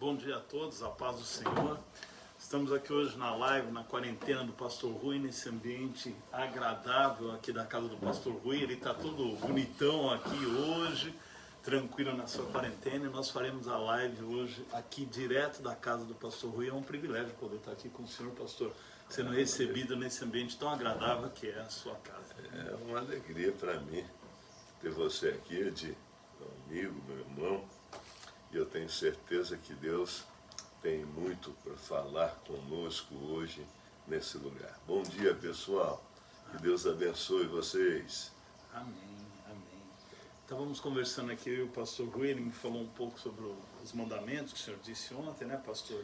bom dia a todos, a paz do Senhor. Estamos aqui hoje na live, na quarentena do Pastor Rui, nesse ambiente agradável aqui da casa do Pastor Rui. Ele está todo bonitão aqui hoje, tranquilo na sua quarentena, e nós faremos a live hoje aqui direto da casa do Pastor Rui. É um privilégio poder estar aqui com o senhor, pastor, sendo recebido nesse ambiente tão agradável que é a sua casa. É uma alegria para mim ter você aqui, Edi, meu amigo, meu irmão, e eu tenho certeza que Deus tem muito para falar conosco hoje nesse lugar. Bom dia, pessoal, que Deus abençoe vocês. Amém, amém. Estávamos conversando aqui, eu e o pastor Rui, ele me falou um pouco sobre os mandamentos que o senhor disse ontem, né, pastor?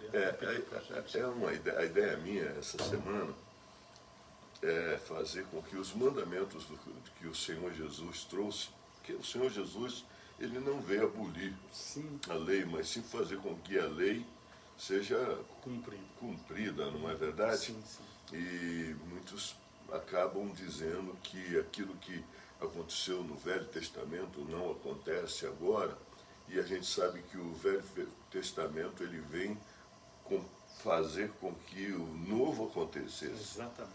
A ideia minha essa semana é fazer com que os mandamentos que o Senhor Jesus trouxe, porque o Senhor Jesus, ele não veio abolir a lei, mas sim fazer com que a lei seja cumprida, não é verdade? Sim, sim. E muitos acabam dizendo que aquilo que aconteceu no Velho Testamento não acontece agora, e a gente sabe que o Velho Testamento ele vem fazer com que o novo acontecesse. Exatamente.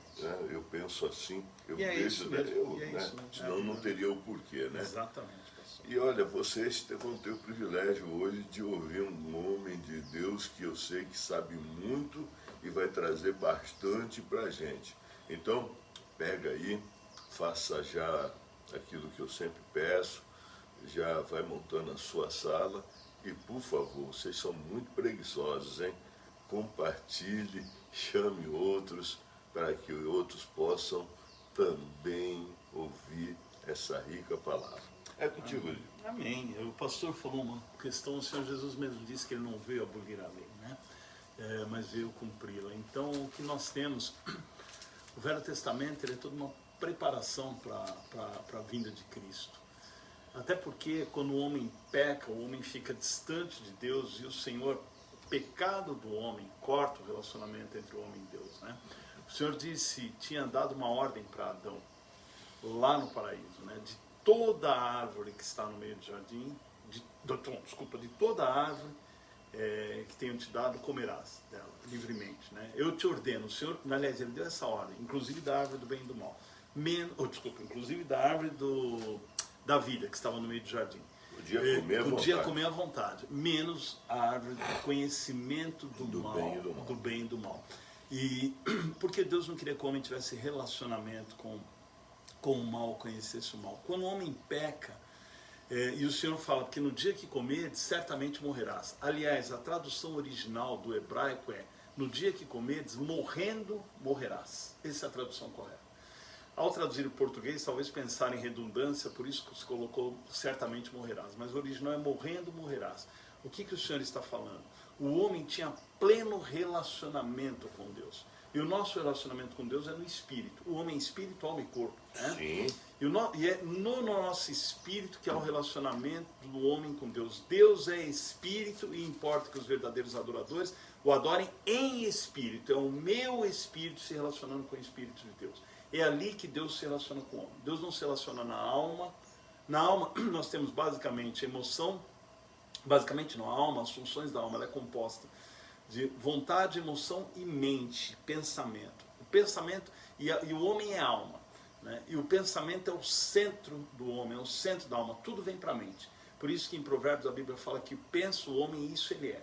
Eu penso assim, eu e é vejo, isso mesmo, senão não teria o porquê, né? Exatamente, pastor. E olha, vocês vão ter o privilégio hoje de ouvir um homem de Deus que eu sei que sabe muito e vai trazer bastante para a gente. Então, pega aí, faça já aquilo que eu sempre peço, já vai montando a sua sala e, por favor, vocês são muito preguiçosos, hein? Compartilhe, chame outros para que outros possam também ouvir essa rica palavra. É contigo, Lívio. Amém. O pastor falou uma questão, o Senhor Jesus mesmo disse que ele não veio abolir a lei, né? Mas veio cumpri-la. Então, o que nós temos, o Velho Testamento, ele é toda uma preparação para a vinda de Cristo. Até porque quando o homem peca, o homem fica distante de Deus e o Senhor, o pecado do homem, corta o relacionamento entre o homem e Deus, né? O Senhor disse, tinha dado uma ordem para Adão, lá no paraíso, né? De toda a árvore que está no meio do jardim, de toda a árvore que tenho te dado, comerás dela, livremente, né? Eu te ordeno, o Senhor, aliás, ele deu essa ordem, inclusive da árvore do bem e do mal, inclusive da árvore da vida que estava no meio do jardim. Podia comer à vontade, menos a árvore do conhecimento do bem e do mal. E porque Deus não queria que o homem tivesse relacionamento com o mal, conhecesse o mal. Quando o homem peca, e o Senhor fala que no dia que comeres, certamente morrerás. Aliás, a tradução original do hebraico é: no dia que comeres, morrendo, morrerás. Essa é a tradução correta. Ao traduzir o português, talvez pensar em redundância, por isso que se colocou certamente morrerás. Mas o original é morrendo, morrerás. O que o Senhor está falando? O homem tinha pleno relacionamento com Deus. E o nosso relacionamento com Deus é no espírito. O homem é espírito, alma e corpo. Né? Sim. E é no nosso espírito que há o relacionamento do homem com Deus. Deus é espírito e importa que os verdadeiros adoradores o adorem em espírito. É o meu espírito se relacionando com o espírito de Deus. É ali que Deus se relaciona com o homem. Deus não se relaciona na alma. Na alma nós temos basicamente emoção. Basicamente não, a alma, as funções da alma, ela é composta de vontade, emoção e mente, pensamento. O pensamento, e o homem é alma, né? E o pensamento é o centro do homem, é o centro da alma, tudo vem para a mente. Por isso que em Provérbios a Bíblia fala que pensa o homem e isso ele é.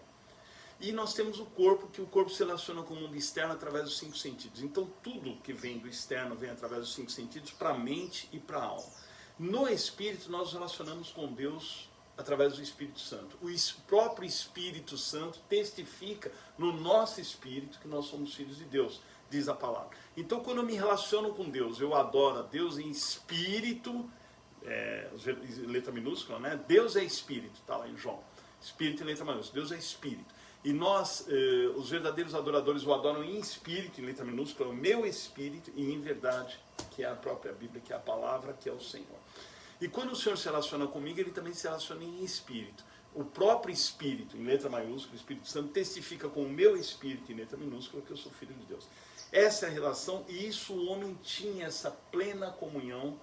E nós temos o corpo, que o corpo se relaciona com o mundo externo através dos 5 sentidos. Então tudo que vem do externo vem através dos 5 sentidos para a mente e para a alma. No espírito nós nos relacionamos com Deus através do Espírito Santo. O próprio Espírito Santo testifica no nosso espírito que nós somos filhos de Deus, diz a palavra. Então, quando eu me relaciono com Deus, eu adoro a Deus em espírito, letra minúscula, né? Deus é espírito, está lá em João. Espírito em letra maiúscula, Deus é espírito. E nós, os verdadeiros adoradores, o adoram em espírito, em letra minúscula, o meu espírito, e em verdade, que é a própria Bíblia, que é a palavra, que é o Senhor. E quando o Senhor se relaciona comigo, ele também se relaciona em espírito. O próprio Espírito, em letra maiúscula, o Espírito Santo, testifica com o meu espírito, em letra minúscula, que eu sou filho de Deus. Essa é a relação, e isso o homem tinha essa plena comunhão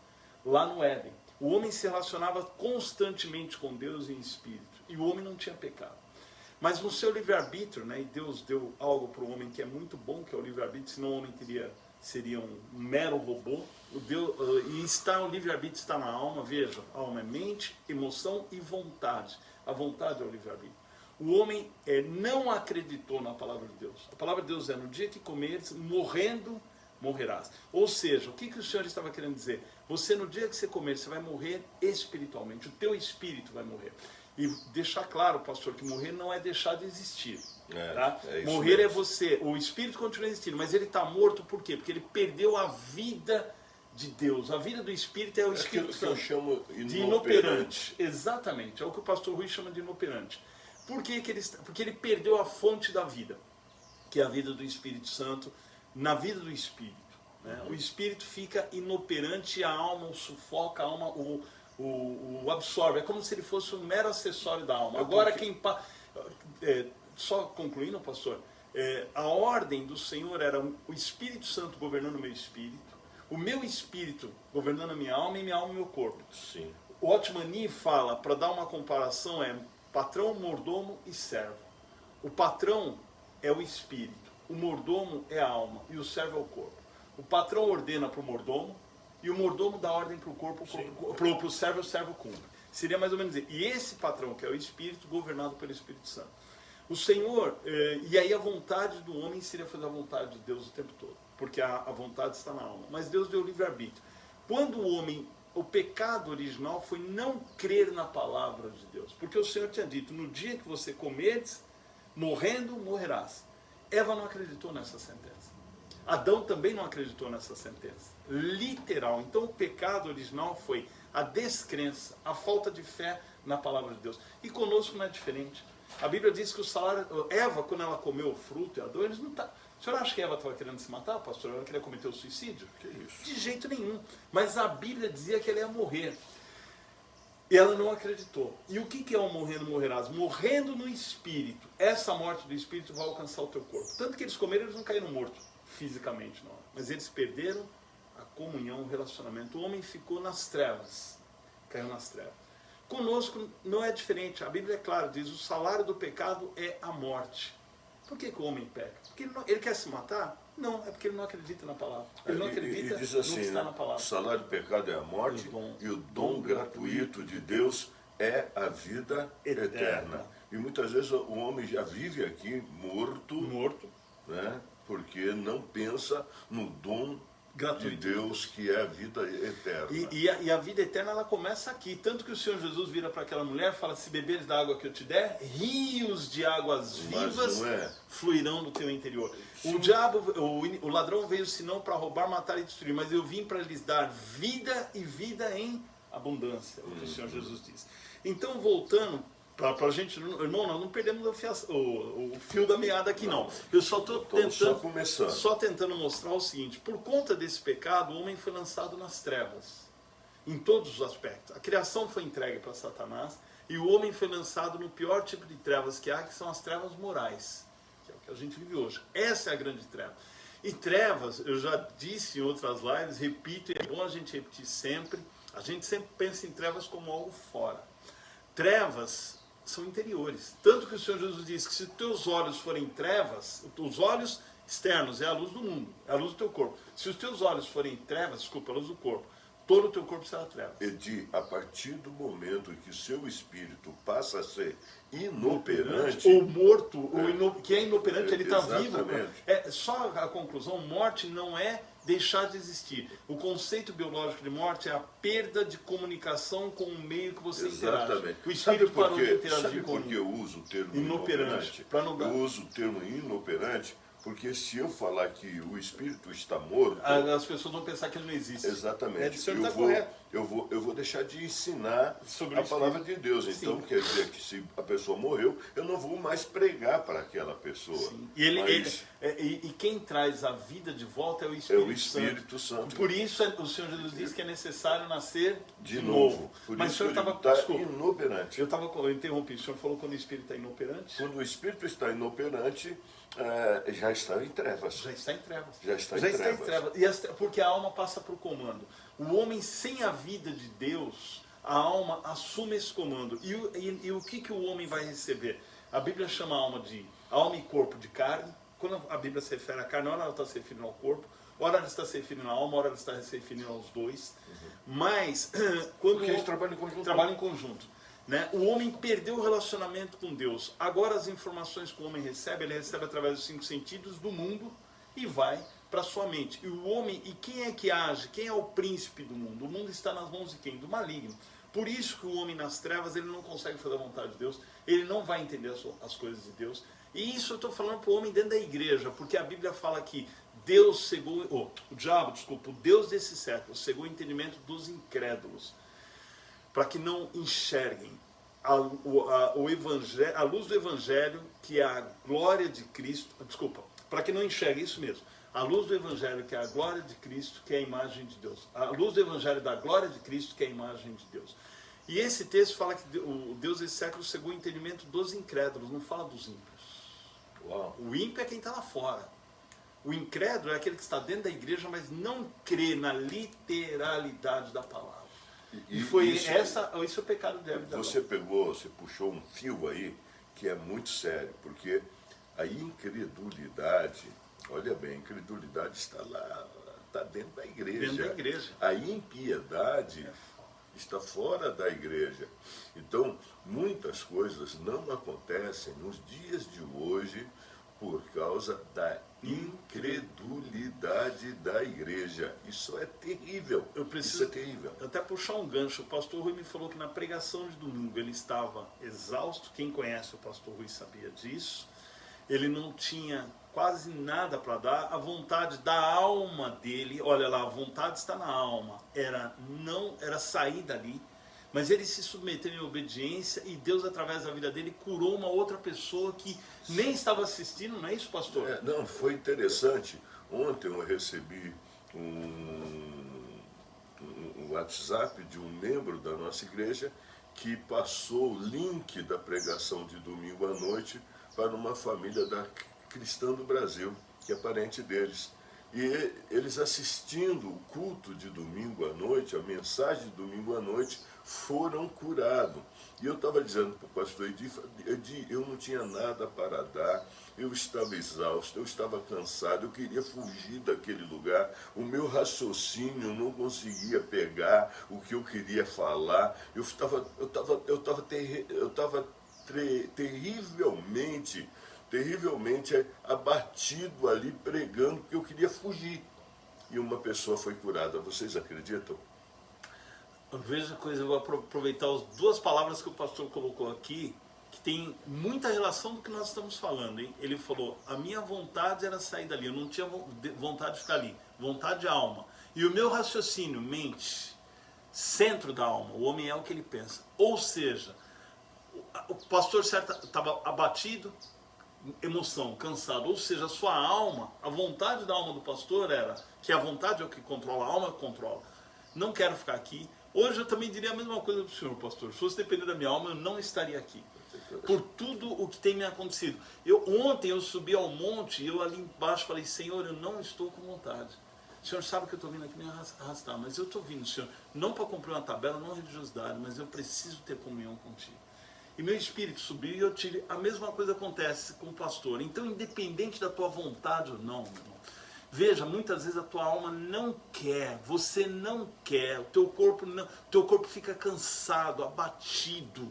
lá no Éden. O homem se relacionava constantemente com Deus em espírito, e o homem não tinha pecado. Mas no seu livre-arbítrio, né, e Deus deu algo para o homem que é muito bom, que é o livre-arbítrio, senão o homem seria um mero robô. O livre-arbítrio está na alma, veja, a alma é mente, emoção e vontade. A vontade é o livre-arbítrio. O homem não acreditou na palavra de Deus. A palavra de Deus é: no dia que comeres, morrendo, morrerás. Ou seja, o que o Senhor estava querendo dizer? Você, no dia que você comer, você vai morrer espiritualmente. O teu espírito vai morrer. E deixar claro, pastor, que morrer não é deixar de existir. Tá? Morrer mesmo. É você, o espírito continua existindo, mas ele está morto por quê? Porque ele perdeu a vida de Deus. A vida do espírito é o Espírito Santo. Que eu chamo de inoperante. Exatamente, é o que o pastor Rui chama de inoperante. Por que porque ele perdeu a fonte da vida, que é a vida do Espírito Santo, na vida do espírito. Né? O espírito fica inoperante, a alma o sufoca, a alma o absorve. É como se ele fosse um mero acessório da alma. Agora, só concluindo, pastor, a ordem do Senhor era o Espírito Santo governando o meu espírito, o meu espírito governando a minha alma e minha alma o meu corpo. Sim. O Otmani fala, para dar uma comparação, patrão, mordomo e servo. O patrão é o espírito, o mordomo é a alma e o servo é o corpo. O patrão ordena para o mordomo e o mordomo dá ordem para o corpo, para o servo cumpre. Seria mais ou menos isso. E esse patrão, que é o espírito, governado pelo Espírito Santo. O Senhor, e aí a vontade do homem seria fazer a vontade de Deus o tempo todo, porque a vontade está na alma. Mas Deus deu livre-arbítrio. Quando o pecado original foi não crer na palavra de Deus, porque o Senhor tinha dito: no dia que você comeres, morrendo, morrerás. Eva não acreditou nessa sentença. Adão também não acreditou nessa sentença. Literal. Então o pecado original foi a descrença, a falta de fé na palavra de Deus. E conosco não é diferente. A Bíblia diz que o salário... Eva, quando ela comeu o fruto e Adão, eles não tá... O senhor acha que Eva estava querendo se matar, pastor? Ela queria cometer o suicídio? Que isso? De jeito nenhum. Mas a Bíblia dizia que ela ia morrer. E ela não acreditou. E o que é o morrendo, morrerás? Morrendo no espírito. Essa morte do espírito vai alcançar o teu corpo. Tanto que eles comeram, eles não caíram mortos fisicamente, não. Mas eles perderam a comunhão, o relacionamento. O homem ficou nas trevas. Caiu nas trevas. Conosco não é diferente. A Bíblia é clara, diz: o salário do pecado é a morte. Por que o homem peca? Porque ele quer se matar? Não, é porque ele não acredita na palavra. Ele não acredita diz assim, no que está na palavra. O salário do pecado é a morte e o dom gratuito de Deus é a vida eterna. E muitas vezes o homem já vive aqui morto, né? Porque não pensa no dom gratuito de Deus, que é a vida eterna. E a vida eterna, ela começa aqui. Tanto que o Senhor Jesus vira para aquela mulher e fala: se beberes da água que eu te der, rios de águas vivas fluirão do teu interior. Sim. O ladrão veio senão para roubar, matar e destruir, mas eu vim para lhes dar vida e vida em abundância, o que o Senhor Jesus diz. Então, voltando, para a gente, irmão, nós não perdemos o fio da meada aqui, não. Eu só estou tentando mostrar o seguinte: por conta desse pecado, o homem foi lançado nas trevas, em todos os aspectos. A criação foi entregue para Satanás e o homem foi lançado no pior tipo de trevas que há, que são as trevas morais, que é o que a gente vive hoje. Essa é a grande treva. E trevas, eu já disse em outras lives, repito, e é bom a gente repetir sempre, a gente sempre pensa em trevas como algo fora. Trevas são interiores. Tanto que o Senhor Jesus diz que se teus olhos forem trevas, os olhos externos é a luz do mundo, é a luz do teu corpo. Se os teus olhos forem trevas, desculpa, a luz do corpo, todo o teu corpo será trevas. Edi, a partir do momento que o seu espírito passa a ser inoperante, ou morto, que é inoperante, ele está vivo. Só a conclusão: morte não é deixar de existir. O conceito biológico de morte é a perda de comunicação com o meio que você interage. O espírito parou de interagir com o que eu uso o termo inoperante? Eu uso o termo inoperante porque se eu falar que o espírito está morto, as pessoas vão pensar que ele não existe. Exatamente. Eu vou deixar de ensinar sobre a palavra de Deus. Então, quer dizer que se a pessoa morreu, eu não vou mais pregar para aquela pessoa. Sim. E quem traz a vida de volta é o Espírito Santo. Por isso o Senhor Jesus diz que é necessário nascer de novo. Mas o senhor estava inoperante. Eu interrompi. O senhor falou quando o espírito está inoperante? Quando o espírito está inoperante, já está em trevas. Já está em trevas. Já está em trevas. Porque a alma passa para o comando. O homem sem a vida de Deus, a alma assume esse comando. E o que o homem vai receber? A Bíblia chama a alma de alma e corpo de carne. Quando a Bíblia se refere à carne, ora ela está se referindo ao corpo, ora ela está se referindo à alma, ora ela está se referindo aos dois. Mas, quando Porque eles trabalham em conjunto. Trabalham em conjunto, né? O homem perdeu o relacionamento com Deus. Agora as informações que o homem recebe, ele recebe através dos 5 sentidos do mundo e vai para a sua mente. E o homem, e quem é que age? Quem é o príncipe do mundo? O mundo está nas mãos de quem? Do maligno. Por isso que o homem nas trevas, ele não consegue fazer a vontade de Deus, ele não vai entender as coisas de Deus. E isso eu estou falando para o homem dentro da igreja, porque a Bíblia fala que Deus cegou, o diabo, desculpa, o Deus desse século cegou o entendimento dos incrédulos, para que não enxerguem o evangelho, a luz do evangelho, que é a glória de Cristo, desculpa, para que não enxerguem, isso mesmo, a luz do evangelho, que é a glória de Cristo, que é a imagem de Deus, a luz do evangelho da glória de Cristo, que é a imagem de Deus. E esse texto fala que o Deus desse século cegou o entendimento dos incrédulos, não fala dos ímpios. Uau. O ímpio é quem está lá fora. O incrédulo é aquele que está dentro da igreja, mas não crê na literalidade da palavra. E foi esse é o pecado de Eva. Você puxou um fio aí que é muito sério, porque a incredulidade, olha bem, a incredulidade está lá, está dentro da igreja. Dentro da igreja. A impiedade está fora da igreja. Então, muitas coisas não acontecem nos dias de hoje por causa da incredulidade da igreja. Isso é terrível. Isso é terrível. Até puxar um gancho. O pastor Rui me falou que na pregação de domingo ele estava exausto. Quem conhece o pastor Rui sabia disso. Ele não tinha quase nada para dar. A vontade da alma dele, olha lá, a vontade está na alma, era sair dali. Mas ele se submeteu em obediência e Deus, através da vida dele, curou uma outra pessoa que nem estava assistindo, não é isso, pastor? Não, foi interessante. Ontem eu recebi um WhatsApp de um membro da nossa igreja que passou o link da pregação de domingo à noite para uma família da Cristã do Brasil, que é parente deles. E eles assistindo o culto de domingo à noite, a mensagem de domingo à noite, foram curados. E eu estava dizendo para o pastor Edi, eu não tinha nada para dar, eu estava exausto, eu estava cansado, eu queria fugir daquele lugar, o meu raciocínio não conseguia pegar o que eu queria falar, eu estava terrivelmente abatido ali pregando, porque eu queria fugir. E uma pessoa foi curada. Vocês acreditam? Veja a coisa, eu vou aproveitar as 2 palavras que o pastor colocou aqui, que tem muita relação do que nós estamos falando, hein? Ele falou, a minha vontade era sair dali, eu não tinha vontade de ficar ali, vontade de alma. E o meu raciocínio, mente, centro da alma, o homem é o que ele pensa. Ou seja, o pastor certo estava abatido, emoção, cansado, ou seja, a sua alma, a vontade da alma do pastor era, que a vontade é o que controla, a alma controla. Não quero ficar aqui. Hoje eu também diria a mesma coisa para o senhor, pastor. Se fosse depender da minha alma, eu não estaria aqui. Por tudo o que tem me acontecido. Ontem eu subi ao monte e eu ali embaixo falei, Senhor, eu não estou com vontade. O senhor sabe que eu estou vindo aqui me arrastar, mas eu estou vindo, senhor, não para cumprir uma tabela, não religiosidade, mas eu preciso ter comunhão contigo. E meu espírito subiu e eu tive. A mesma coisa acontece com o pastor. Então, independente da tua vontade ou não, meu irmão, veja, muitas vezes a tua alma não quer, você não quer, o teu corpo fica cansado, abatido.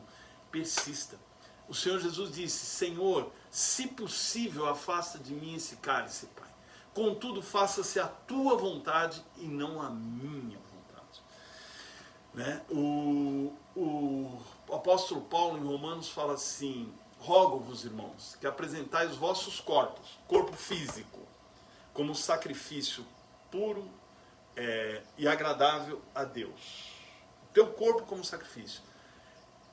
Persista. O Senhor Jesus disse, Senhor, se possível, afasta de mim esse cálice, Pai. Contudo, faça-se a tua vontade e não a minha vontade. Né? O apóstolo Paulo em Romanos fala assim, rogo-vos, irmãos, que apresentais os vossos corpos, corpo físico, como sacrifício puro e agradável a Deus. O teu corpo como sacrifício,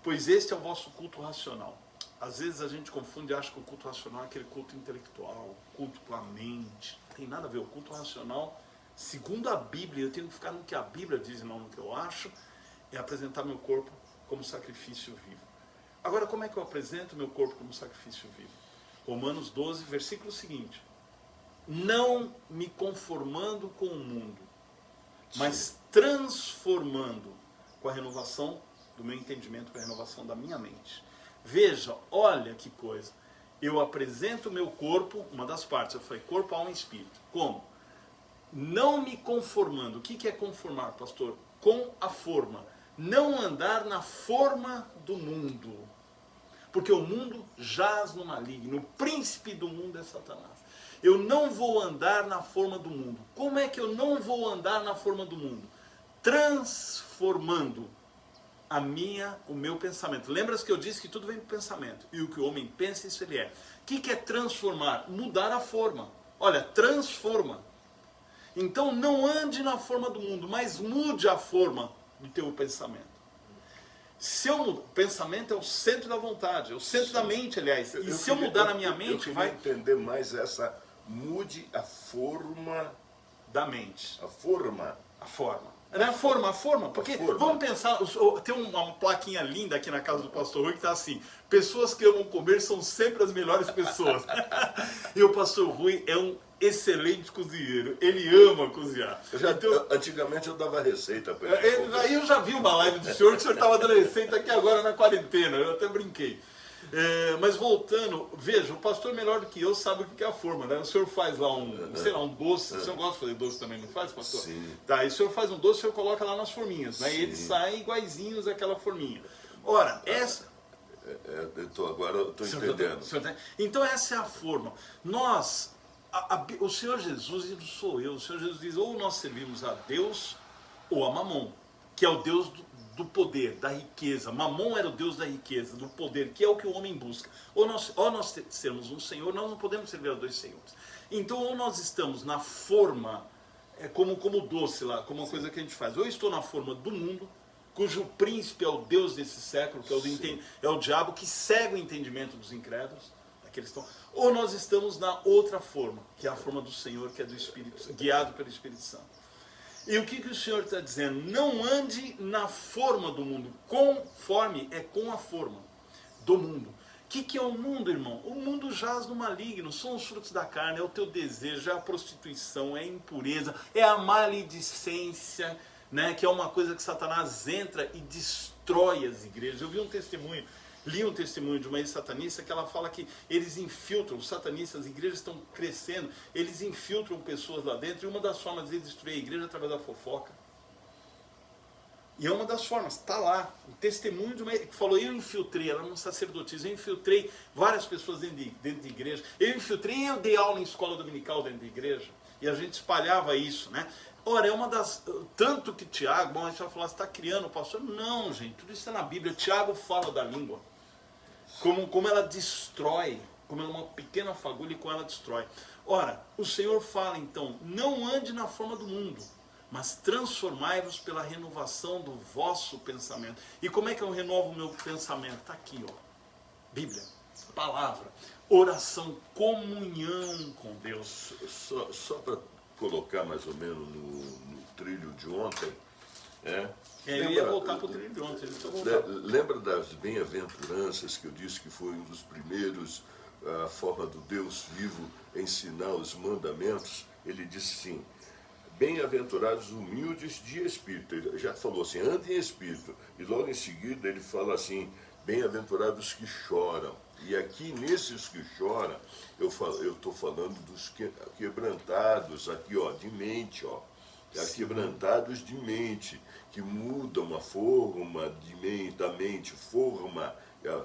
pois este é o vosso culto racional. Às vezes a gente confunde e acha que o culto racional é aquele culto intelectual, culto com a mente. Não tem nada a ver. O culto racional, segundo a Bíblia, eu tenho que ficar no que a Bíblia diz e não no que eu acho, é apresentar meu corpo como sacrifício vivo. Agora, como é que eu apresento meu corpo como sacrifício vivo? Romanos 12, versículo seguinte. Não me conformando com o mundo, mas transformando com a renovação do meu entendimento, com a renovação da minha mente. Veja, olha que coisa. Eu apresento o meu corpo, uma das partes, eu falei corpo, alma e espírito. Como? Não me conformando. O que é conformar, pastor? Com a forma. Não andar na forma do mundo. Porque o mundo jaz no maligno. O príncipe do mundo é Satanás. Eu não vou andar na forma do mundo. Como é que eu não vou andar na forma do mundo? Transformando o meu pensamento. Lembra-se que eu disse que tudo vem do pensamento. E o que o homem pensa, isso ele é. O que é transformar? Mudar a forma. Olha, transforma. Então não ande na forma do mundo, mas mude a forma do teu pensamento. O pensamento é o centro da vontade, é o centro da mente, aliás. E se eu mudar na minha mente, vai entender mais essa mude a forma da mente. A forma. Não é a forma, porque vamos pensar, tem uma plaquinha linda aqui na casa do pastor Rui que está assim: pessoas que amam comer são sempre as melhores pessoas. E o pastor Rui é um excelente cozinheiro, ele ama cozinhar. Antigamente eu dava receita para ele. Aí eu já vi uma live do senhor, que o senhor estava dando receita aqui agora na quarentena, eu até brinquei. Mas voltando, veja, o pastor melhor do que eu sabe o que é a forma, né? O senhor faz lá um doce, o senhor gosta de fazer doce também, não faz, pastor? Sim. Tá, e o senhor faz um doce, o senhor coloca lá nas forminhas, né? E eles saem iguaizinhos àquela forminha. Ora, essa... Agora eu estou entendendo. Então essa é a forma. O Senhor Jesus, e não sou eu, o Senhor Jesus diz, ou nós servimos a Deus ou a Mamon, que é o Deus do poder, da riqueza. Mamon era o Deus da riqueza, do poder, que é o que o homem busca. Ou nós sermos um Senhor, nós não podemos servir a dois senhores. Então, ou nós estamos na forma, como doce lá, como uma coisa que a gente faz. Ou eu estou na forma do mundo, cujo príncipe é o Deus desse século, que é o diabo, que cega o entendimento dos incrédulos. Ou nós estamos na outra forma, que é a forma do Senhor, que é do Espírito, guiado pelo Espírito Santo. E o que o Senhor está dizendo? Não ande na forma do mundo. Conforme é com a forma do mundo. O que é o mundo, irmão? O mundo jaz no maligno, são os frutos da carne, é o teu desejo, é a prostituição, é a impureza, é a maledicência, né? Que é uma coisa que Satanás entra e destrói as igrejas. Eu vi li um testemunho de uma ex-satanista que ela fala que eles infiltram, os satanistas, as igrejas estão crescendo, eles infiltram pessoas lá dentro, e uma das formas de destruir a igreja é através da fofoca. E é uma das formas, está lá, o testemunho de uma que falou, eu infiltrei, ela não sacerdotisa, eu infiltrei várias pessoas dentro de igreja, eu dei aula em escola dominical dentro de igreja, e a gente espalhava isso, né? Ora, é uma das... Tanto que Tiago, a gente vai falar, você está criando o pastor? Não, gente, tudo isso está na Bíblia. Tiago fala da língua. Como ela destrói, como ela é uma pequena fagulha e como ela destrói. Ora, o Senhor fala então, não ande na forma do mundo, mas transformai-vos pela renovação do vosso pensamento. E como é que eu renovo o meu pensamento? Está aqui, ó. Bíblia, palavra, oração, comunhão com Deus. Só para colocar mais ou menos no trilho de ontem, eu ia voltar para o trilho de ontem. Lembra das bem-aventuranças que eu disse que foi um dos primeiros, a forma do Deus vivo ensinar os mandamentos? Ele disse assim, bem-aventurados humildes de espírito. Ele já falou assim, andem em espírito. E logo em seguida ele fala assim, bem-aventurados que choram. E aqui nesses que choram, eu estou falando dos quebrantados aqui, ó, de mente, ó. Quebrantados de mente, que mudam a forma da mente, forma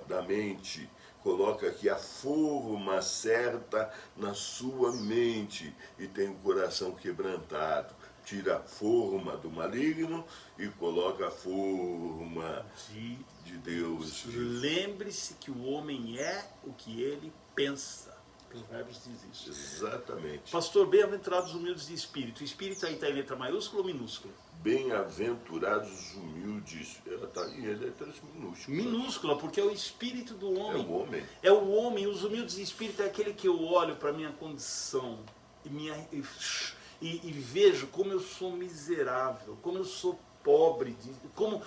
da mente, coloca aqui a forma certa na sua mente e tem o coração quebrantado. Tira a forma do maligno e coloca a forma de Deus. Lembre-se que o homem é o que ele pensa. Provérbios diz isso. Exatamente. Pastor, bem-aventurados os humildes de espírito. O espírito aí está em letra maiúscula ou minúscula? Bem-aventurados os humildes. Ela está em letras minúsculas. Minúscula, porque é o espírito do homem. É o homem. É o homem. Os humildes de espírito é aquele que eu olho para a minha condição e vejo como eu sou miserável, como eu sou pobre, como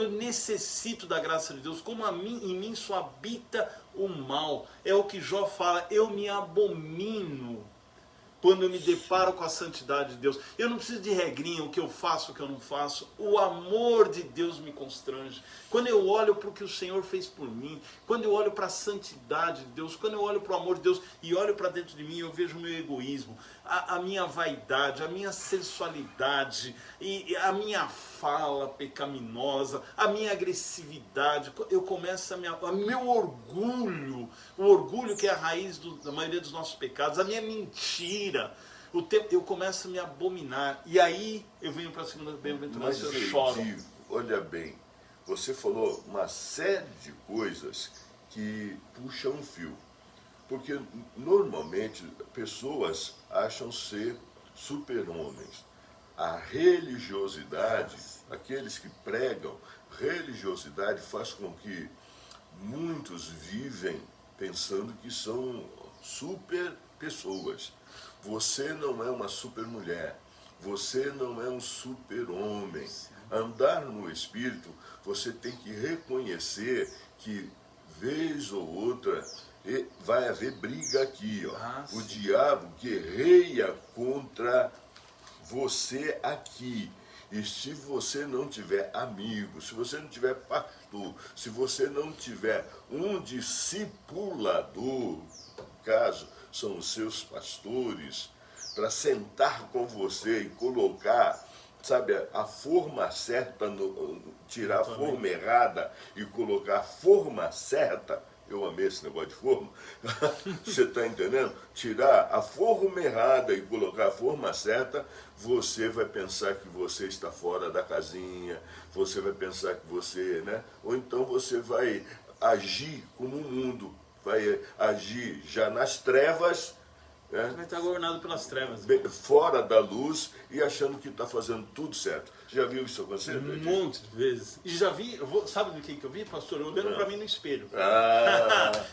eu necessito da graça de Deus, como em mim só habita o mal. É o que Jó fala, eu me abomino quando eu me deparo com a santidade de Deus. Eu não preciso de regrinha, o que eu faço, o que eu não faço. O amor de Deus me constrange. Quando eu olho para o que o Senhor fez por mim, quando eu olho para a santidade de Deus, quando eu olho para o amor de Deus e olho para dentro de mim, eu vejo o meu egoísmo, a minha vaidade, a minha sensualidade, e a minha fala pecaminosa, a minha agressividade. Eu começo a meu orgulho, o orgulho que é a raiz da maioria dos nossos pecados, a minha mentira. Eu começo a me abominar. E aí eu venho para a segunda bem-aventurança e eu choro. Olha bem, você falou uma série de coisas que puxam um fio. Porque normalmente pessoas acham ser super-homens. A religiosidade, aqueles que pregam religiosidade, faz com que muitos vivem pensando que são super pessoas. Você não é uma super mulher, você não é um super homem. Andar no Espírito, você tem que reconhecer que, vez ou outra, vai haver briga aqui. Ó. O diabo guerreia contra você aqui. E se você não tiver amigo, se você não tiver pastor, se você não tiver um discipulador, no caso, são os seus pastores, para sentar com você e colocar, sabe, a forma certa, tirar a forma errada e colocar a forma certa. Eu amei esse negócio de forma. Você está entendendo? Tirar a forma errada e colocar a forma certa, você vai pensar que você está fora da casinha, você vai pensar que você, né? Ou então você vai agir como o mundo, vai agir já nas trevas, né? Vai estar governado pelas trevas. Fora da luz e achando que está fazendo tudo certo. Já viu isso acontecer? Um monte de vezes. E já vi, sabe do que eu vi, pastor? Olhando para mim no espelho.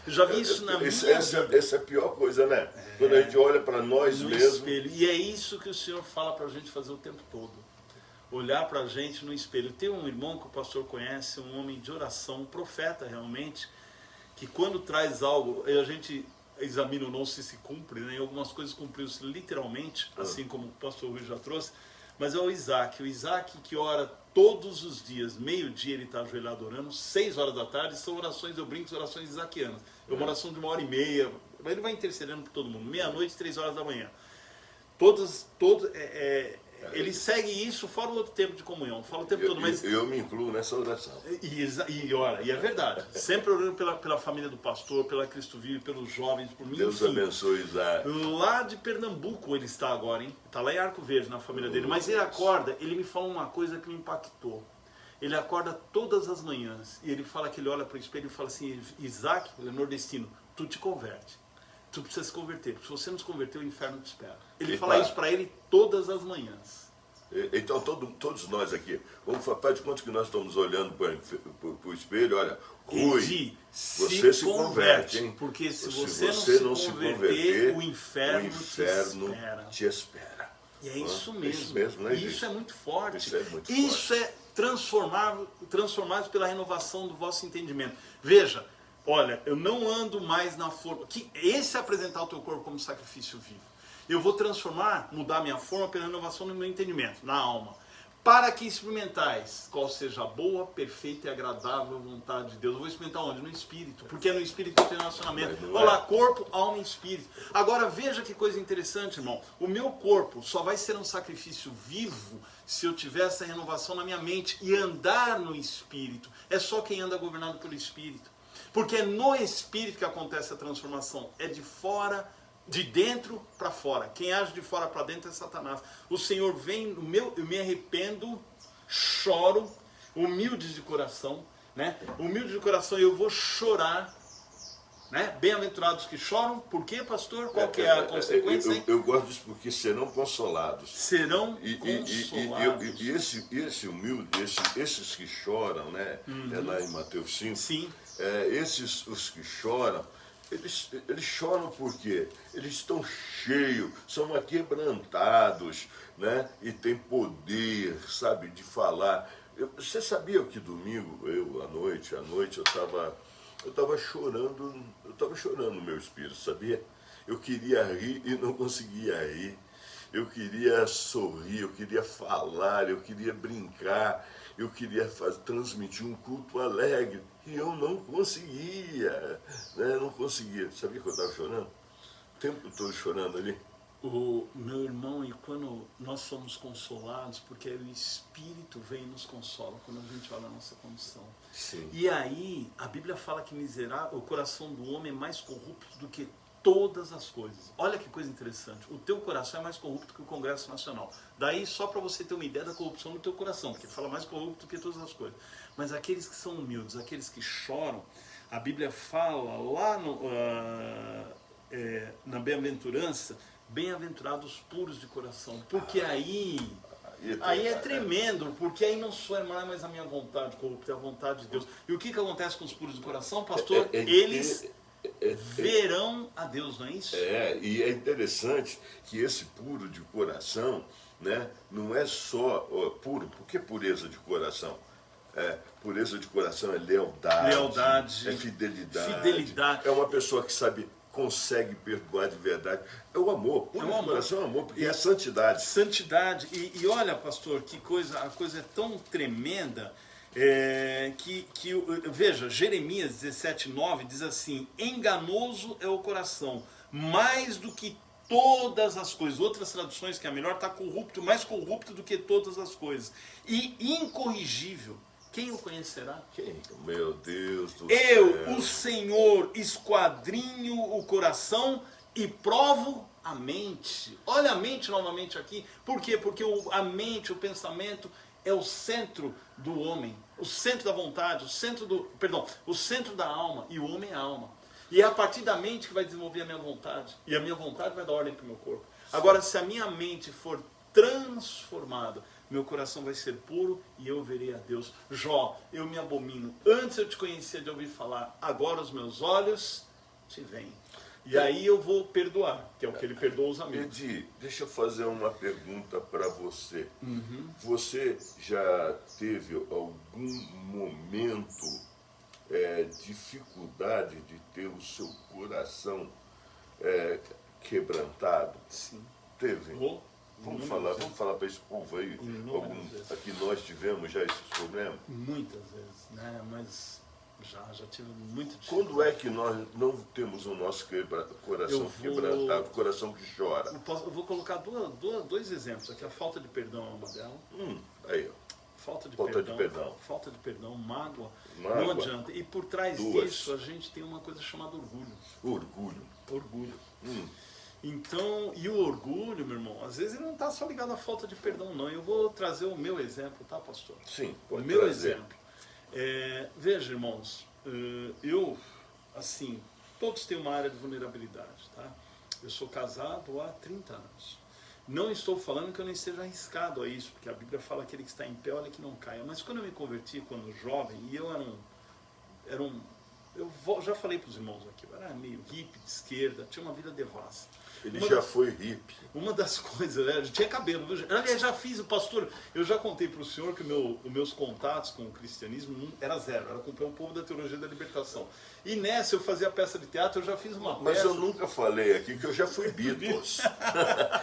Eu já vi isso na minha vida. Essa é a pior coisa, né? Quando a gente olha para nós mesmos. Espelho. E é isso que o Senhor fala para a gente fazer o tempo todo. Olhar para a gente no espelho. Tem um irmão que o pastor conhece, um homem de oração, um profeta realmente, que quando traz algo, a gente examina ou não se cumpre, né? Algumas coisas cumpriu-se literalmente, assim como o pastor Rui já trouxe, mas é o Isaac que ora todos os dias, meio-dia ele está ajoelhado orando, 6 horas da tarde, são orações, eu brinco, orações isaquianas, é uma oração de 1h30, ele vai intercedendo por todo mundo, meia-noite, 3 horas da manhã, ele segue isso fora o outro tempo de comunhão, fala o tempo todo, mas eu me incluo nessa oração. E é verdade, sempre orando pela família do pastor, pela Cristo Vive, pelos jovens, por mim. Deus abençoe Isaac. Lá de Pernambuco ele está agora, hein? Está lá em Arco Verde, na família dele. Mas ele acorda, ele me fala uma coisa que me impactou. Ele acorda todas as manhãs e ele fala que ele olha para o espelho e fala assim: Isaac, ele é nordestino, tu te converte. Tu precisa se converter. Se você não se converter, o inferno te espera. Ele fala isso para ele todas as manhãs. Então todos nós aqui, vamos fazer de conta que nós estamos olhando para o espelho, olha, Rui, você se converte, hein? Porque se você não se converter, o inferno te espera. E é isso mesmo. Isso mesmo, né, isso é muito forte. Isso é transformados pela renovação do vosso entendimento. Veja, olha, eu não ando mais na forma. Esse é apresentar o teu corpo como sacrifício vivo. Eu vou mudar minha forma pela renovação do meu entendimento, na alma. Para que experimentais qual seja a boa, perfeita e agradável vontade de Deus. Eu vou experimentar onde? No Espírito. Porque é no Espírito que tem relacionamento. Olha lá, corpo, alma e Espírito. Agora veja que coisa interessante, irmão. O meu corpo só vai ser um sacrifício vivo se eu tiver essa renovação na minha mente e andar no Espírito. É só quem anda governado pelo Espírito. Porque é no Espírito que acontece a transformação. É de dentro para fora. Quem age de fora para dentro é Satanás. O Senhor vem no eu me arrependo, choro, humilde de coração, né? Humilde de coração, eu vou chorar, né? Bem-aventurados que choram. Por quê, pastor? Qual que é a consequência? Eu gosto disso porque serão consolados. Serão consolados. E esse humilde, esses que choram, né? É lá em Mateus 5. Sim. Os que choram, eles choram porque eles estão cheios, são aquebrantados, né? E tem poder, sabe, de falar. Você sabia que domingo, à noite eu estava chorando no meu espírito, sabia? Eu queria rir e não conseguia rir. Eu queria sorrir, eu queria falar, eu queria brincar, eu queria transmitir um culto alegre. E eu não conseguia, né? Não conseguia. Sabia que eu estava chorando? O tempo todo chorando ali. O meu irmão, e quando nós somos consolados, porque o Espírito vem e nos consola, quando a gente olha a nossa condição. Sim. E aí, a Bíblia fala que miserável, o coração do homem é mais corrupto do que todas as coisas. Olha que coisa interessante. O teu coração é mais corrupto que o Congresso Nacional. Daí, só para você ter uma ideia da corrupção do teu coração, porque fala mais corrupto do que todas as coisas. Mas aqueles que são humildes, aqueles que choram, a Bíblia fala lá na bem-aventurança, bem-aventurados puros de coração, porque aí é tremendo, porque aí não sou mais a minha vontade corrupta, é a vontade de Deus. E o que acontece com os puros de coração, pastor? Eles verão a Deus, não é isso? E é interessante que esse puro de coração, né, não é só puro, porque pureza de coração? Pureza de coração é lealdade, é fidelidade. É uma pessoa que consegue perdoar de verdade. É o amor. Puro de coração é amor, porque é a santidade. Santidade. E olha, pastor, que coisa, a coisa é tão tremenda veja, Jeremias 17:9 diz assim: enganoso é o coração, mais do que todas as coisas. Outras traduções que é melhor, está corrupto, mais corrupto do que todas as coisas. E incorrigível. Quem o conhecerá? Quem? Meu Deus do céu. O Senhor, esquadrinho o coração e provo a mente. Olha a mente novamente aqui. Por quê? Porque a mente, o pensamento é o centro do homem, o centro da vontade, o centro da alma, e o homem é a alma. E é a partir da mente que vai desenvolver a minha vontade, e a minha vontade vai dar ordem para o meu corpo. Agora, se a minha mente for transformada, meu coração vai ser puro e eu verei a Deus. Jó, eu me abomino. Antes eu te conhecia de ouvir falar, agora os meus olhos te veem. E aí eu vou perdoar, que é o que ele perdoa os amigos. Edi, deixa eu fazer uma pergunta para você. Você já teve algum momento dificuldade de ter o seu coração quebrantado? Sim. Teve? Vamos falar para esse povo aí, aqui nós tivemos já esse problema? Muitas vezes, né? Mas já tive muita dificuldade. Quando é que nós não temos o nosso coração quebrantado, o coração que chora? Eu vou colocar dois exemplos aqui. A falta de perdão é uma delas. Aí, ó. Falta de perdão, mágoa, não adianta. E por trás disso a gente tem uma coisa chamada orgulho. Então, e o orgulho, meu irmão, às vezes ele não está só ligado à falta de perdão, não. Eu vou trazer o meu exemplo, tá, pastor? Sim, pode trazer. O meu exemplo. Veja, irmãos, todos têm uma área de vulnerabilidade, tá? Eu sou casado há 30 anos. Não estou falando que eu não esteja arriscado a isso, porque a Bíblia fala que aquele que está em pé, olha que não caia. Mas quando eu me converti, quando jovem, e eu já falei para os irmãos aqui, eu era meio hippie, de esquerda, tinha uma vida devassa. Ele já foi hippie. Uma das coisas, né? Tinha cabelo. Aliás, já fiz, pastor, eu já contei para o senhor que os meus contatos com o cristianismo era zero, era comprar um povo da teologia da libertação. E nessa eu fazia peça de teatro, eu já fiz uma peça. Mas eu nunca falei aqui que eu já fui Beatles.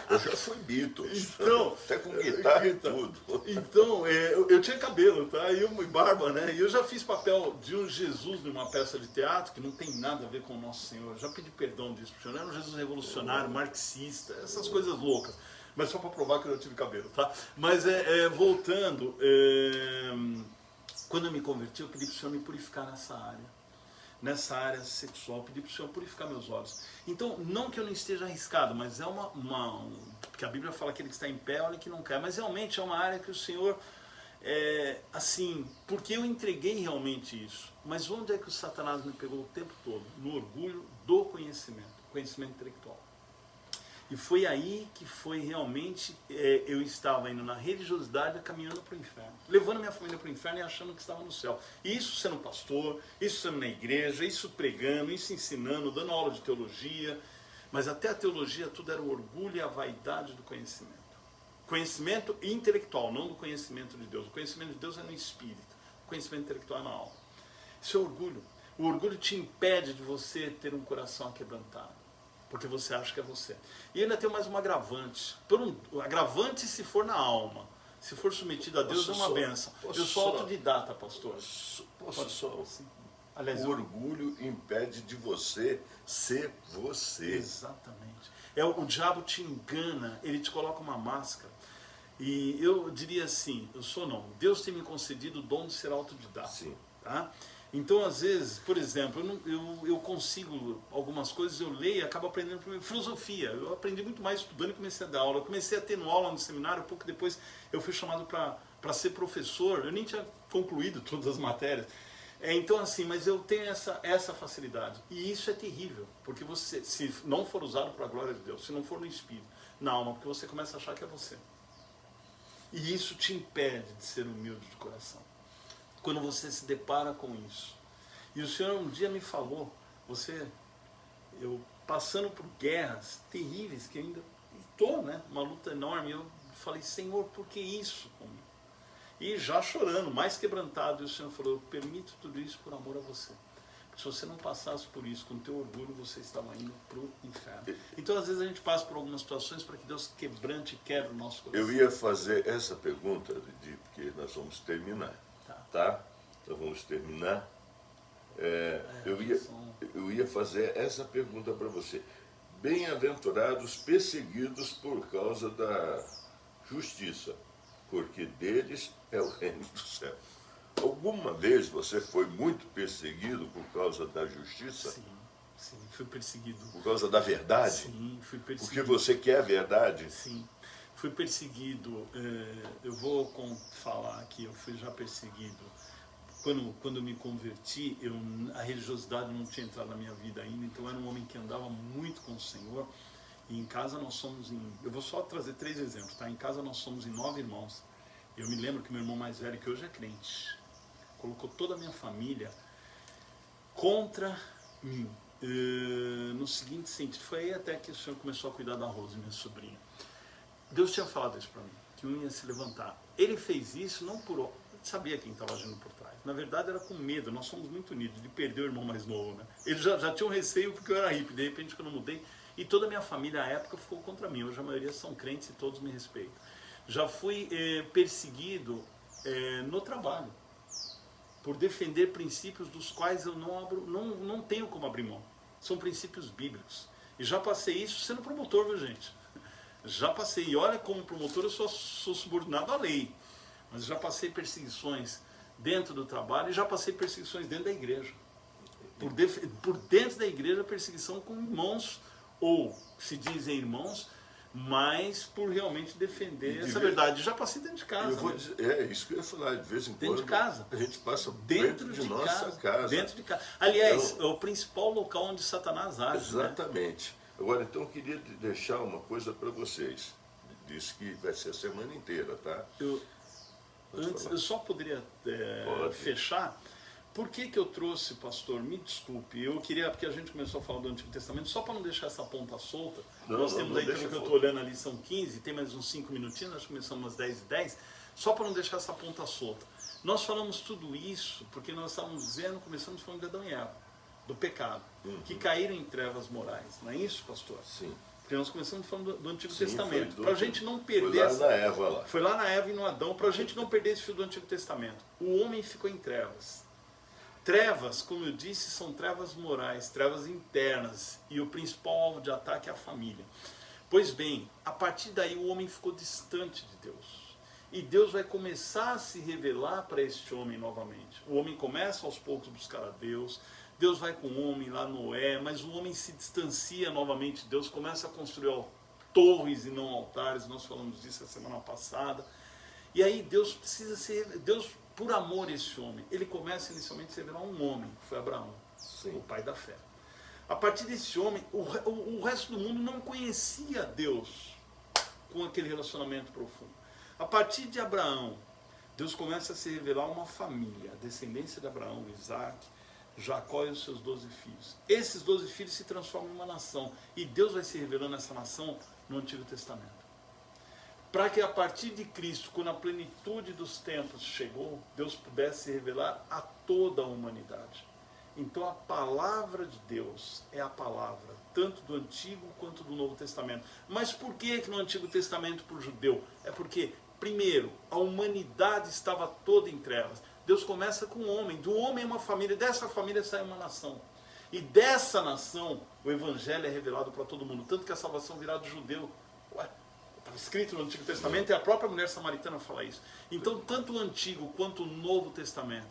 Eu já fui Beatles. Então, até com guitarra e tudo. Então, eu tinha cabelo, tá? E barba, né? E eu já fiz papel de um Jesus numa peça de teatro, que não tem nada a ver com o nosso Senhor. Eu já pedi perdão disso pro senhor. Era um Jesus revolucionário, marxista, essas coisas loucas. Mas só para provar que eu já tive cabelo, tá? Mas voltando, quando eu me converti, eu pedi para o Senhor me purificar nessa área sexual, eu pedi para o Senhor purificar meus olhos. Então, não que eu não esteja arriscado, mas é porque a Bíblia fala que aquele que está em pé, olha que não cai, mas realmente é uma área que o Senhor, porque eu entreguei realmente isso. Mas onde é que o Satanás me pegou o tempo todo? No orgulho do conhecimento intelectual. E foi aí que foi realmente, eu estava indo na religiosidade, caminhando para o inferno. Levando minha família para o inferno e achando que estava no céu. E isso sendo pastor, isso sendo na igreja, isso pregando, isso ensinando, dando aula de teologia. Mas até a teologia tudo era o orgulho e a vaidade do conhecimento. Conhecimento intelectual, não do conhecimento de Deus. O conhecimento de Deus é no espírito. O conhecimento intelectual é na alma. Isso é orgulho. O orgulho te impede de você ter um coração aquebrantado. porque você acha que é você. E ainda tem mais um agravante. Agravante se for na alma. Se for submetido a Deus, é uma benção. Eu sou autodidata, pastor. Posso só? Sim. Aliás, o orgulho impede de você ser você. Exatamente. O diabo te engana, ele te coloca uma máscara. E eu diria assim, Deus tem me concedido o dom de ser autodidata. Sim. Tá? Então, às vezes, por exemplo, eu consigo algumas coisas, eu leio e acabo aprendendo filosofia. Eu aprendi muito mais estudando e comecei a dar aula. Eu comecei a ter aula no seminário, pouco depois eu fui chamado para ser professor. Eu nem tinha concluído todas as matérias. Então, assim, mas eu tenho essa facilidade. E isso é terrível, porque você, se não for usado para a glória de Deus, se não for no espírito, na alma, porque você começa a achar que é você. E isso te impede de ser humilde de coração. Quando você se depara com isso. E o Senhor um dia me falou, eu passando por guerras terríveis, que ainda estou, né, uma luta enorme, eu falei, Senhor, por que isso comigo? E já chorando, mais quebrantado, e o Senhor falou, eu permito tudo isso por amor a você. Porque se você não passasse por isso, com o teu orgulho, você estava indo para o inferno. Então, às vezes, a gente passa por algumas situações para que Deus quebrante e quebre o nosso coração. Eu ia fazer essa pergunta, Didi, porque nós vamos terminar. Tá? Então vamos terminar. Eu ia fazer essa pergunta para você. Bem-aventurados perseguidos por causa da justiça, porque deles é o reino do céu. Alguma vez você foi muito perseguido por causa da justiça? Sim, fui perseguido. Por causa da verdade? Sim, fui perseguido. Porque você quer a verdade? Sim. Fui perseguido, eu vou falar aqui, eu fui já perseguido. Quando eu me converti, a religiosidade não tinha entrado na minha vida ainda, então eu era um homem que andava muito com o Senhor. E em casa nós somos eu vou só trazer 3 exemplos, tá? Em casa nós somos em 9 irmãos. Eu me lembro que meu irmão mais velho, que hoje é crente, colocou toda a minha família contra mim. No seguinte sentido, foi aí até que o Senhor começou a cuidar da Rose, minha sobrinha. Deus tinha falado isso para mim, que um ia se levantar. Ele fez isso não por... sabia quem estava agindo por trás. Na verdade era com medo, nós somos muito unidos, de perder o irmão mais novo, né? Eles já tinham receio porque eu era hippie, de repente quando eu mudei, e toda a minha família à época ficou contra mim. Hoje a maioria são crentes e todos me respeitam. Já fui perseguido no trabalho, por defender princípios dos quais eu não tenho como abrir mão. São princípios bíblicos. E já passei isso sendo promotor, viu, gente? Já passei, e olha, como promotor eu sou subordinado à lei, mas já passei perseguições dentro do trabalho e já passei perseguições dentro da igreja. Por dentro da igreja, perseguição com irmãos, ou se dizem irmãos, mas por realmente defender essa verdade. Já passei dentro de casa. Isso que eu ia falar, de vez em quando. Dentro de casa. A gente passa dentro de nossa casa. Dentro de casa. Aliás, então, é o principal local onde Satanás age. Exatamente. Né? Agora, então, eu queria deixar uma coisa para vocês. Disse que vai ser a semana inteira, tá? Eu só poderia fechar. Por que eu trouxe, pastor? Me desculpe. Eu queria, porque a gente começou a falar do Antigo Testamento, só para não deixar essa ponta solta. Nós temos aí, pelo que eu estou olhando ali, são 15, tem mais uns 5 minutinhos, nós começamos às 10h10, só para não deixar essa ponta solta. Nós falamos tudo isso porque nós estávamos começamos falando de Adão e Eva, do pecado, que caíram em trevas morais. Não é isso, pastor? Sim. Porque nós começamos falando do Antigo Testamento. Para a gente não perder... Foi lá na Eva lá. Foi lá na Eva e no Adão, para a gente não perder esse fio do Antigo Testamento. O homem ficou em trevas. Trevas, como eu disse, são trevas morais, trevas internas, e o principal alvo de ataque é a família. Pois bem, a partir daí o homem ficou distante de Deus. E Deus vai começar a se revelar para este homem novamente. O homem começa aos poucos a buscar a Deus, Deus vai com o homem lá Noé, mas o homem se distancia novamente de Deus, começa a construir torres e não altares, nós falamos disso a semana passada. E aí Deus precisa ser... Por amor a esse homem, ele começa inicialmente a se revelar um homem, que foi Abraão, o pai da fé. A partir desse homem, o resto do mundo não conhecia Deus com aquele relacionamento profundo. A partir de Abraão, Deus começa a se revelar uma família, a descendência de Abraão, Isaac, Jacó e os seus 12 filhos. Esses 12 filhos se transformam em uma nação, e Deus vai se revelando essa nação no Antigo Testamento. Para que a partir de Cristo, quando a plenitude dos tempos chegou, Deus pudesse se revelar a toda a humanidade. Então a palavra de Deus é a palavra tanto do Antigo quanto do Novo Testamento. Mas por que no Antigo Testamento para o judeu? É porque, primeiro, a humanidade estava toda em trevas. Deus começa com o homem, do homem é uma família, dessa família sai uma nação. E dessa nação o Evangelho é revelado para todo mundo, tanto que a salvação virá do judeu. Ué, estava escrito no Antigo Testamento e a própria mulher samaritana fala isso. Então, tanto o Antigo quanto o Novo Testamento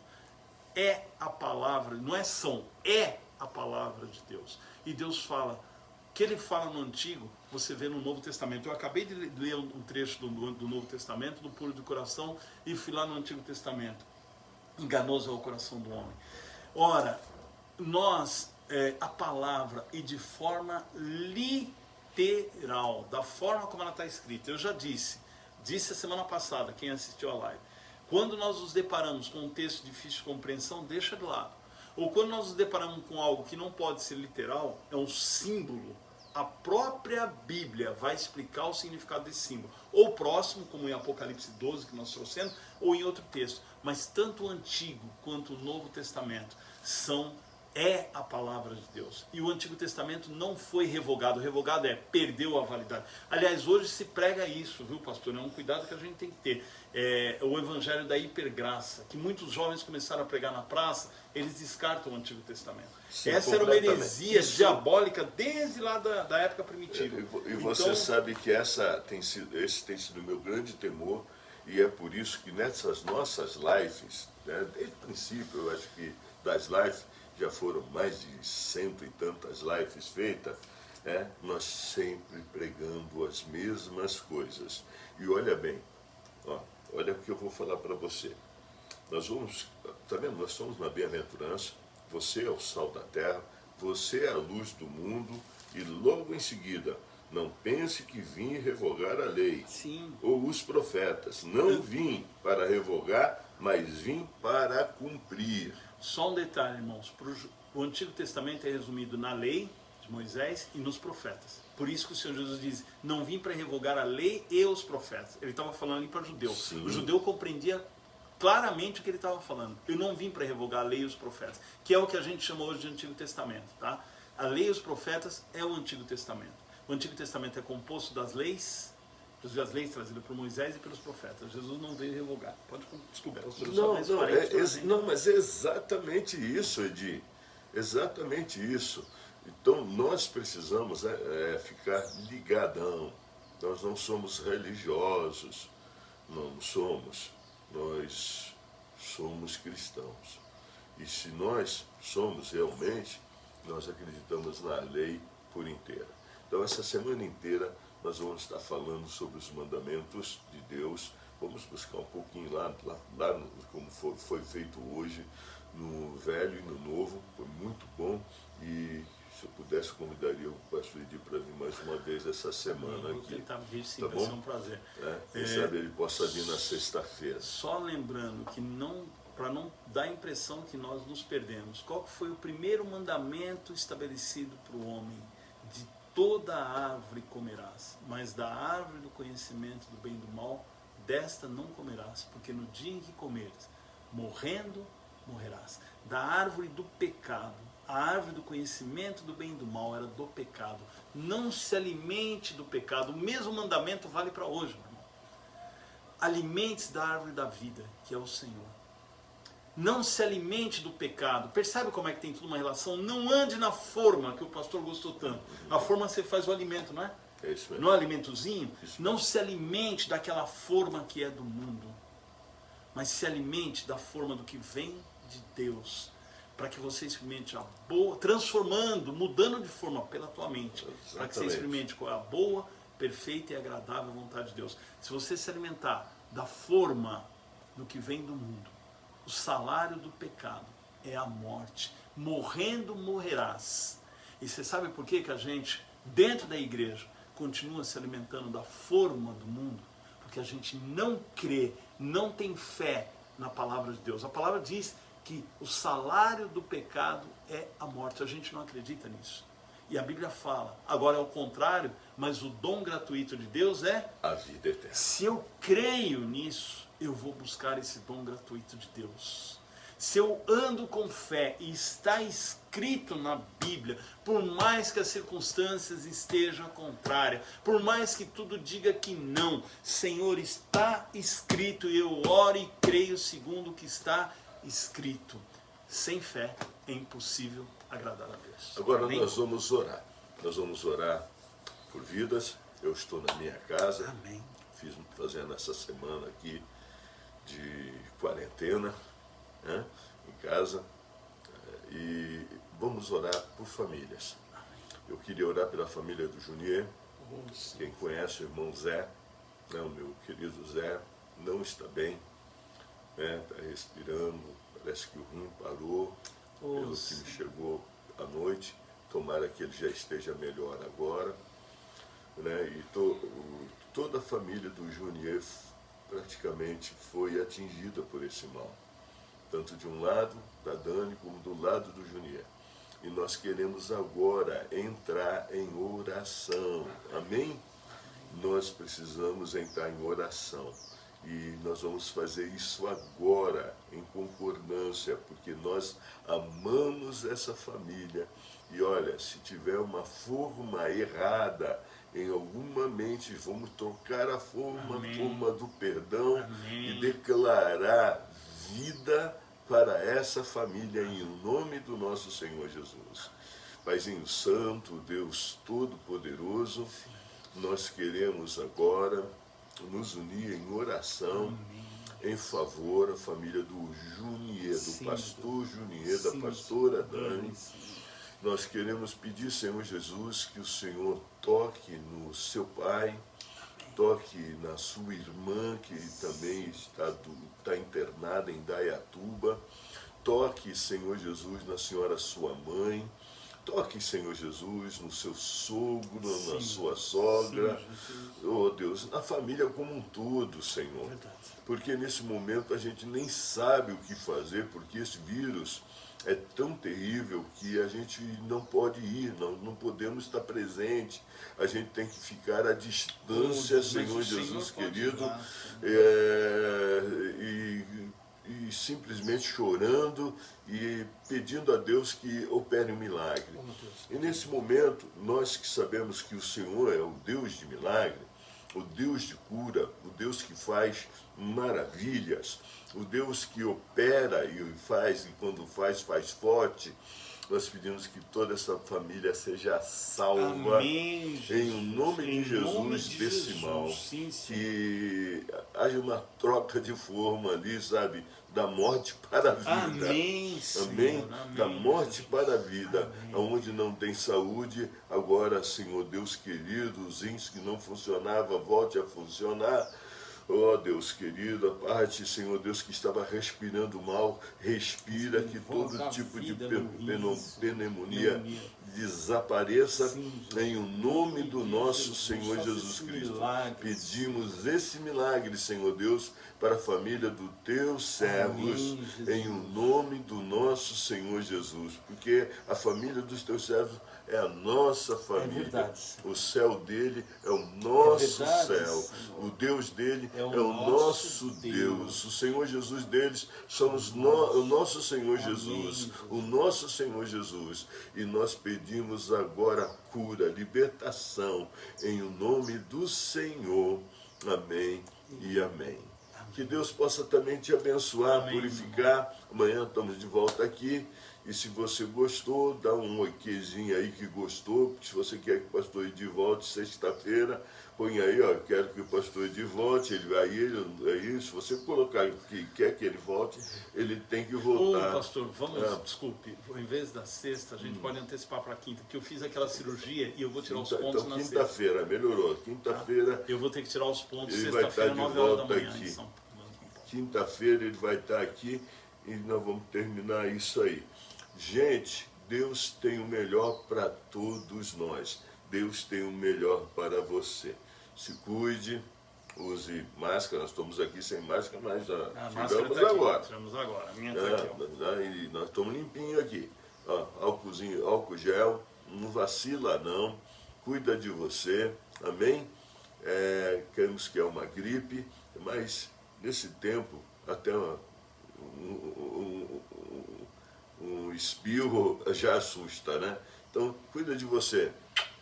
é a palavra, não é são, é a palavra de Deus. E Deus fala, o que ele fala no Antigo, você vê no Novo Testamento. Eu acabei de ler um trecho do Novo Testamento, do puro de coração, e fui lá no Antigo Testamento. Enganoso é o coração do homem. Ora, nós, a palavra, e de forma literal, da forma como ela está escrita, eu já disse a semana passada, quem assistiu a live, quando nós nos deparamos com um texto difícil de compreensão, deixa de lado. Ou quando nós nos deparamos com algo que não pode ser literal, é um símbolo, a própria Bíblia vai explicar o significado desse símbolo. Ou próximo, como em Apocalipse 12, que nós trouxemos, ou em outro texto. Mas tanto o Antigo quanto o Novo Testamento é a palavra de Deus. E o Antigo Testamento não foi revogado. Revogado perdeu a validade. Aliás, hoje se prega isso, viu, pastor? É um cuidado que a gente tem que ter. O evangelho da hipergraça, que muitos jovens começaram a pregar na praça, eles descartam o Antigo Testamento. Sim, essa era uma heresia diabólica desde lá da época primitiva. E você sabe que esse tem sido o meu grande temor, e é por isso que nessas nossas lives, né, desde o princípio, eu acho que das lives, já foram mais de 100 e tantas lives feitas, nós sempre pregando as mesmas coisas. E olha bem, olha o que eu vou falar para você. Nós vamos, tá vendo? Nós estamos na bem-aventurança, você é o sal da terra, você é a luz do mundo, e logo em seguida, não pense que vim revogar a lei. Sim. Ou os profetas. Não vim para revogar, mas vim para cumprir. Só um detalhe, irmãos. O Antigo Testamento é resumido na lei de Moisés e nos profetas. Por isso que o Senhor Jesus diz, não vim para revogar a lei e os profetas. Ele estava falando ali para o judeu. Sim. O judeu compreendia claramente o que ele estava falando. Eu não vim para revogar a lei e os profetas, que é o que a gente chama hoje de Antigo Testamento. Tá? A lei e os profetas é o Antigo Testamento. O Antigo Testamento é composto das leis, inclusive as leis trazidas por Moisés e pelos profetas. Jesus não veio revogar. Desculpa, pastor, não, mas é exatamente isso, Edi. Exatamente isso. Então nós precisamos ficar ligadão. Nós não somos religiosos, não somos. Nós somos cristãos. E se nós somos realmente, nós acreditamos na lei por inteira. Então essa semana inteira nós vamos estar falando sobre os mandamentos de Deus. Vamos buscar um pouquinho lá como foi feito hoje, no Velho e no Novo. Foi muito bom. E se eu pudesse, convidaria o pastor Edi para vir mais uma vez essa semana aqui. Vou tentar vir, sim, tá vai ser um prazer. Quem sabe ele possa vir na sexta-feira. Só lembrando que para não dar a impressão que nós nos perdemos, qual foi o primeiro mandamento estabelecido para o homem? De toda árvore comerás, mas da árvore do conhecimento do bem e do mal, desta não comerás, porque no dia em que comeres, morrendo, morrerás. Da árvore do pecado, a árvore do conhecimento do bem e do mal era do pecado. Não se alimente do pecado. O mesmo mandamento vale para hoje, meu irmão. Alimente-se da árvore da vida, que é o Senhor. Não se alimente do pecado. Percebe como é que tem tudo uma relação? Não ande na forma que o pastor gostou tanto. A forma você faz o alimento, não é? É isso mesmo. Não é alimentozinho? Não se alimente daquela forma que é do mundo, mas se alimente da forma do que vem de Deus, para que você experimente a boa, transformando, mudando de forma pela tua mente, para que você experimente qual é a boa, perfeita e agradável vontade de Deus. Se você se alimentar da forma do que vem do mundo, o salário do pecado é a morte. Morrendo, morrerás. E você sabe por que a gente, dentro da igreja, continua se alimentando da forma do mundo? Porque a gente não crê, não tem fé na palavra de Deus. A palavra diz que o salário do pecado é a morte. A gente não acredita nisso. E a Bíblia fala, agora é o contrário, mas o dom gratuito de Deus é a vida eterna. Se eu creio nisso, eu vou buscar esse dom gratuito de Deus. Se eu ando com fé e está escrito na Bíblia, por mais que as circunstâncias estejam contrárias, por mais que tudo diga que não, Senhor, está escrito e eu oro e creio segundo o que está escrito. Sem fé é impossível agradar a Deus. Agora Amém? nós vamos orar. Nós vamos orar por vidas. Eu estou na minha casa. Amém. Fazendo essa semana aqui de quarentena, né, em casa. E vamos orar por famílias. Eu queria orar pela família do Junier. Quem conhece o irmão Zé, né, o meu querido Zé, não está bem, né, está respirando, parece que o rim parou, pelo que me chegou à noite. Tomara que ele já esteja melhor agora. Né, e toda a família do Junier praticamente foi atingida por esse mal. Tanto de um lado da Dani como do lado do Junier. E nós queremos agora entrar em oração. Amém? Nós precisamos entrar em oração. E nós vamos fazer isso agora, em concordância, porque nós amamos essa família. E olha, se tiver uma forma errada em alguma mente, vamos trocar a forma do perdão. Amém. E declarar vida para essa família em nome do nosso Senhor Jesus. Paizinho Santo, Deus Todo-Poderoso, nós queremos agora nos unir em oração. Amém. Em favor da família do Junier, do pastor Junier, da Sim, pastora Dani. Nós queremos pedir, Senhor Jesus, que o Senhor toque no seu pai, toque na sua irmã, que também está internada em Dayatuba. Toque, Senhor Jesus, na senhora sua mãe. Toque, Senhor Jesus, no seu sogro, na sua sogra. Oh, Deus, na família como um todo, Senhor. Porque nesse momento a gente nem sabe o que fazer, porque esse vírus é tão terrível que a gente não pode ir, não podemos estar presente. A gente tem que ficar à distância, Senhor Jesus querido, e simplesmente chorando e pedindo a Deus que opere um milagre. E nesse momento, nós que sabemos que o Senhor é o Deus de milagre, o Deus de cura, o Deus que faz maravilhas, o Deus que opera e faz, e quando faz forte. Nós pedimos que toda essa família seja salva. Amém, em nome de Jesus desse mal. Que haja uma troca de forma ali, sabe? Da morte para a vida. Amém, Amém? Da morte para a vida. Onde não tem saúde, agora, Senhor Deus querido, os rins que não funcionavam, volte a funcionar. Oh Deus querido, a parte, Senhor Deus, que estava respirando mal, respira, que todo tipo de pneumonia desapareça em nome do nosso Senhor Jesus Cristo. Pedimos esse milagre, Senhor Deus, para a família dos teus servos, em nome do nosso Senhor Jesus, porque a família dos teus servos é a nossa família. O céu dele é o nosso céu. O Deus dele é o nosso Deus. O Senhor Jesus deles são o nosso Senhor Jesus. O nosso Senhor Jesus. E nós pedimos agora cura, libertação, em nome do Senhor. Amém e amém. Que Deus possa também te abençoar, purificar. Amanhã estamos de volta aqui. E se você gostou, dá um oiquezinho aí que gostou. Se você quer que o pastor Edi volte sexta-feira, põe aí, ó, quero que o pastor Edi volte. Aí, se você colocar que quer que ele volte, ele tem que voltar. Ô, pastor, desculpe, em vez da sexta, a gente pode antecipar para quinta, porque eu fiz aquela cirurgia e eu vou tirar os pontos na sexta. Quinta-feira, melhorou. Quinta-feira. Eu vou ter que tirar os pontos Ele vai estar de 9 horas volta da manhã, aqui. em São Paulo. Quinta-feira ele vai estar aqui e nós vamos terminar isso aí. Gente, Deus tem o melhor para todos nós. Deus tem o melhor para você. Se cuide, use máscara. Nós estamos aqui sem máscara, mas já tiramos agora. Tiramos agora. A minha tá aqui, ó. E nós estamos limpinhos aqui. Ó, álcool gel, não vacila não. Cuida de você, amém? Queremos que é uma gripe, mas nesse tempo, até espirro já assusta, né? Então, cuida de você.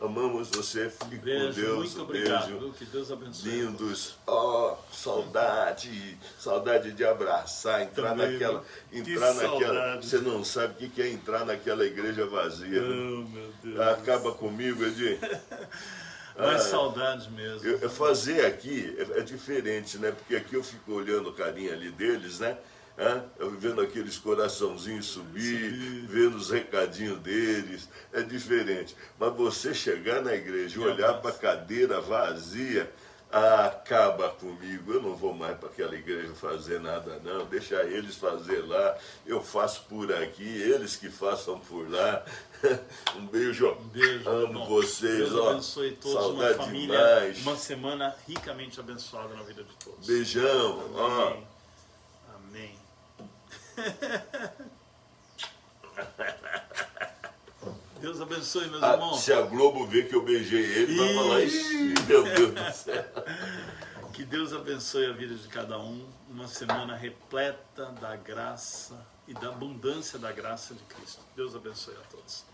Amamos você, fique com Deus. Muito obrigado, beijo. Que Deus abençoe. Lindos. Saudade de abraçar, entrar também, naquela. Você não sabe o que é entrar naquela igreja vazia. Oh, meu Deus. Acaba comigo, Edir. Mas saudades mesmo. Fazer aqui é diferente, né? Porque aqui eu fico olhando o carinha ali deles, né? Eu vendo aqueles coraçãozinhos subir, vendo os recadinhos deles, é diferente. Mas você chegar na igreja e olhar para a cadeira vazia, acaba comigo. Eu não vou mais para aquela igreja fazer nada não, deixa eles fazer lá, eu faço por aqui, eles que façam por lá. Um beijo, amo vocês. Deus abençoe todos, saudade uma família, demais. Uma semana ricamente abençoada na vida de todos. Beijão. Amém. Amém. Deus abençoe, meus irmãos. Se a Globo ver que eu beijei ele, vai falar, ih, meu Deus do céu. Que Deus abençoe a vida de cada um. Uma semana repleta da graça e da abundância da graça de Cristo. Deus abençoe a todos.